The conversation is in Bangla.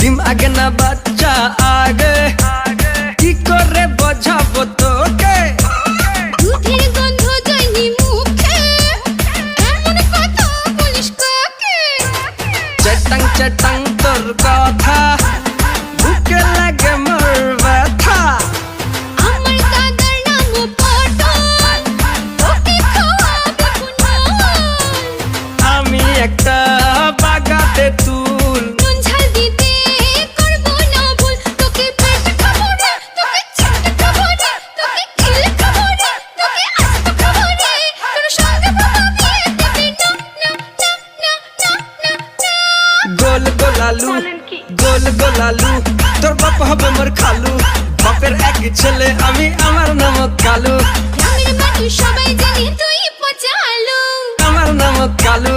ডিম আগে না বাচ্চা আগে, কি করে বোঝাবো তোকে? দুধের গন্ধ যায়নি মুখে, এমন কথা বলিস কাকে? চেটাং চেটাং তোর কথা, বুকে লাগে মোর ব্যথা। আমার দাদার নাম পটল, ওকে খাওয়াবো পুনল। আমি একটা বাগাতে তুল, নুন ঝাল দিতে করবো না ভুল। তোকে পেট খাবো রে, তোকে ছিট খাবো রে, তোকে কিল খাবো রে, তোকে আস্ত খাবো রে। তোর সঙ্গে বাবা বিয়ে দেবে না, না, না, না, না, না, না। গোল গোলালু গোল গোলালু, তোর বাপ হবে মোর খালু। বাপের এক ছেলে আমি, আমার নাম কালু। গ্রামের মানুষ সবাই জানে তুই পচা আলু। আমার নাম কালু।